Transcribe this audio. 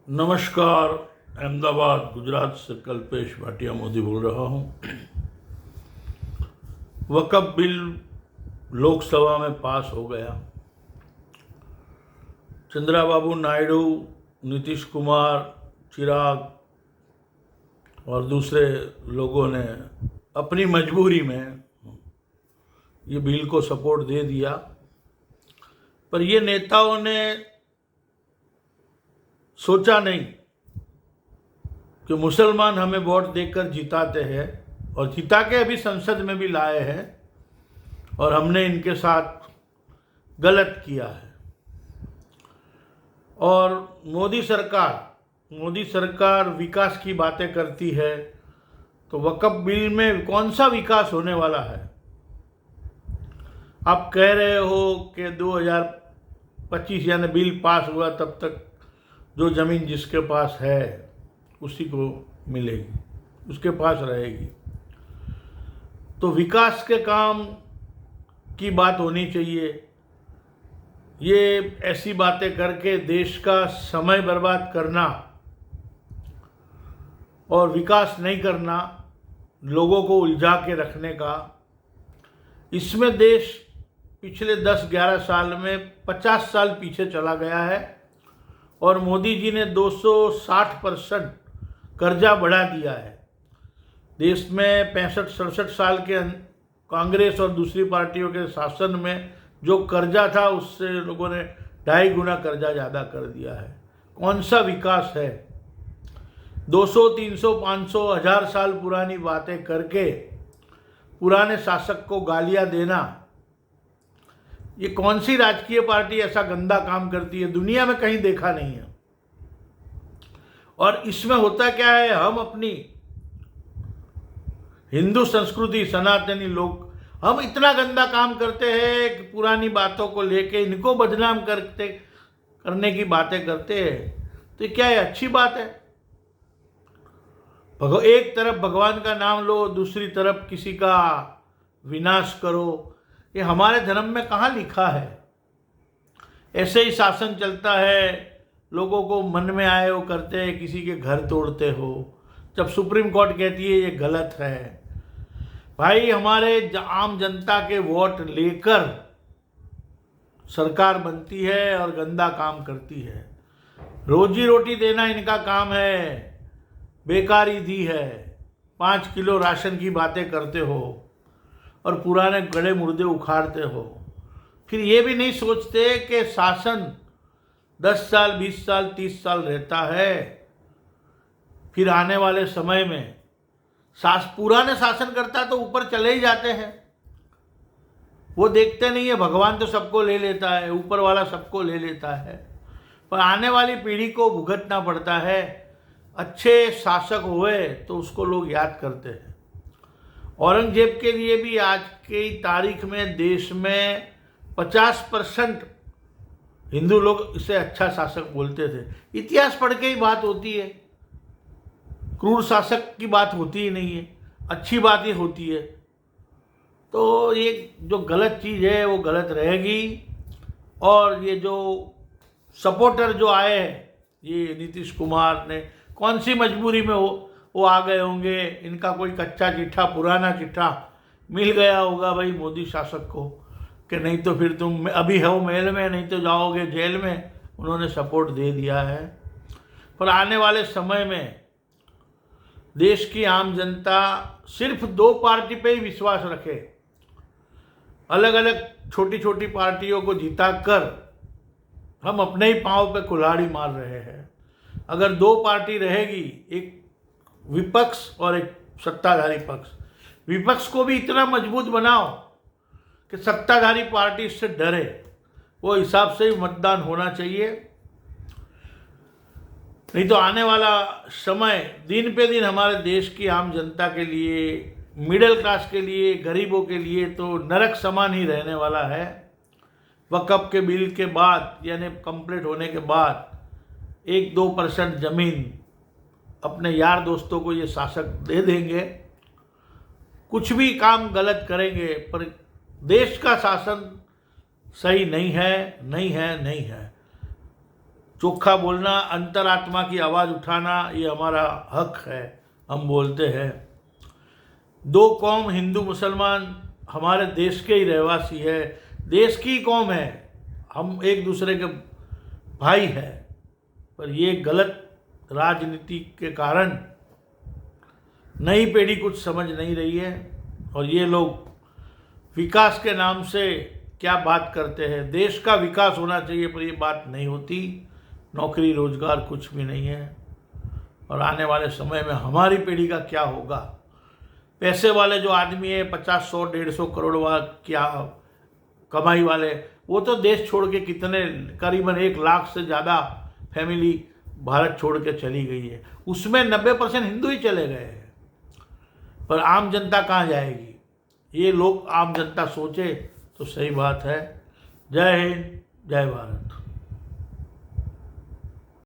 नमस्कार। अहमदाबाद गुजरात से कल्पेश भाटिया मोदी बोल रहा हूँ। वक़्फ़ बिल लोकसभा में पास हो गया। चंद्राबाबू नायडू, नीतीश कुमार, चिराग और दूसरे लोगों ने अपनी मजबूरी में ये बिल को सपोर्ट दे दिया, पर ये नेताओं ने सोचा नहीं कि मुसलमान हमें वोट देकर जिताते हैं और जिता के अभी संसद में भी लाए हैं और हमने इनके साथ गलत किया है। और मोदी सरकार विकास की बातें करती है, तो वक़्फ़ बिल में कौन सा विकास होने वाला है? आप कह रहे हो कि 2025 यानी बिल पास हुआ तब तक जो ज़मीन जिसके पास है उसी को मिलेगी, उसके पास रहेगी। तो विकास के काम की बात होनी चाहिए। ये ऐसी बातें करके देश का समय बर्बाद करना और विकास नहीं करना, लोगों को उलझा के रखने का, इसमें देश पिछले 10-11 साल में 50 साल पीछे चला गया है। और मोदी जी ने 260% कर्जा बढ़ा दिया है। देश में 65-67 साल के कांग्रेस और दूसरी पार्टियों के शासन में जो कर्जा था उससे लोगों ने 2.5 गुना कर्जा ज़्यादा कर दिया है। कौन सा विकास है? 200, 300, 500, 1000 साल पुरानी बातें करके पुराने शासक को गालियां देना, ये कौन सी राजकीय पार्टी ऐसा गंदा काम करती है? दुनिया में कहीं देखा नहीं है। और इसमें होता क्या है, हम अपनी हिंदू संस्कृति, सनातनी लोग, हम इतना गंदा काम करते हैं कि पुरानी बातों को लेके इनको बदनाम करने की बातें करते हैं। तो क्या ये अच्छी बात है? एक तरफ भगवान का नाम लो, दूसरी तरफ किसी का विनाश करो। ये हमारे धर्म में कहाँ लिखा है? ऐसे ही शासन चलता है, लोगों को मन में आए वो करते हैं, किसी के घर तोड़ते हो। जब सुप्रीम कोर्ट कहती है ये गलत है, भाई हमारे आम जनता के वोट लेकर सरकार बनती है और गंदा काम करती है। रोजी रोटी देना इनका काम है, बेकारी दी है। 5 किलो राशन की बातें करते हो और पुराने गड़े मुर्दे उखाड़ते हो। फिर ये भी नहीं सोचते कि शासन 10 साल, 20 साल, 30 साल रहता है, फिर आने वाले समय में पुराने शासन करता तो ऊपर चले ही जाते हैं। वो देखते नहीं है, भगवान तो सबको ले लेता है, ऊपर वाला सबको ले लेता है, पर आने वाली पीढ़ी को भुगतना पड़ता है। अच्छे शासक हुए तो उसको लोग याद करते हैं। औरंगजेब के लिए भी आज की तारीख में देश में 50% हिंदू लोग इसे अच्छा शासक बोलते थे। इतिहास पढ़ के ही बात होती है, क्रूर शासक की बात होती ही नहीं है, अच्छी बात ही होती है। तो ये जो गलत चीज़ है वो गलत रहेगी। और ये जो सपोर्टर जो आए हैं, ये नीतीश कुमार ने कौन सी मजबूरी में वो आ गए होंगे, इनका कोई कच्चा चिट्ठा, पुराना चिट्ठा मिल गया होगा भाई मोदी शासक को कि नहीं तो फिर तुम अभी हो मेल में, नहीं तो जाओगे जेल में। उन्होंने सपोर्ट दे दिया है। पर आने वाले समय में देश की आम जनता सिर्फ 2 पार्टी पे ही विश्वास रखे। अलग अलग छोटी छोटी पार्टियों को जिता कर हम अपने ही पांव पे कुल्हाड़ी मार रहे हैं। अगर 2 पार्टी रहेगी, एक विपक्ष और एक सत्ताधारी पक्ष, विपक्ष को भी इतना मजबूत बनाओ कि सत्ताधारी पार्टी इससे डरे। वो हिसाब से ही मतदान होना चाहिए। नहीं तो आने वाला समय दिन पे दिन हमारे देश की आम जनता के लिए, मिडिल क्लास के लिए, गरीबों के लिए तो नरक समान ही रहने वाला है। वक़्फ़ के बिल के बाद यानी कंप्लीट होने के बाद 1-2% ज़मीन अपने यार दोस्तों को ये शासक दे देंगे। कुछ भी काम गलत करेंगे, पर देश का शासन सही नहीं है, नहीं है, नहीं है। चोखा बोलना, अंतरात्मा की आवाज़ उठाना, ये हमारा हक है, हम बोलते हैं। दो कौम हिंदू मुसलमान हमारे देश के ही रहवासी है, देश की कौम है, हम एक दूसरे के भाई हैं। पर ये गलत राजनीति के कारण नई पीढ़ी कुछ समझ नहीं रही है और ये लोग विकास के नाम से क्या बात करते हैं। देश का विकास होना चाहिए पर ये बात नहीं होती। नौकरी रोजगार कुछ भी नहीं है और आने वाले समय में हमारी पीढ़ी का क्या होगा। पैसे वाले जो आदमी है 50, 100, 150 करोड़ वाला क्या कमाई वाले, वो तो देश छोड़ के कितने करीबन 1 लाख से ज़्यादा फैमिली भारत छोड़ के चली गई है, उसमें 90% हिंदू ही चले गए हैं। पर आम जनता कहाँ जाएगी? ये लोग आम जनता सोचे तो सही बात है। जय हिंद, जय भारत।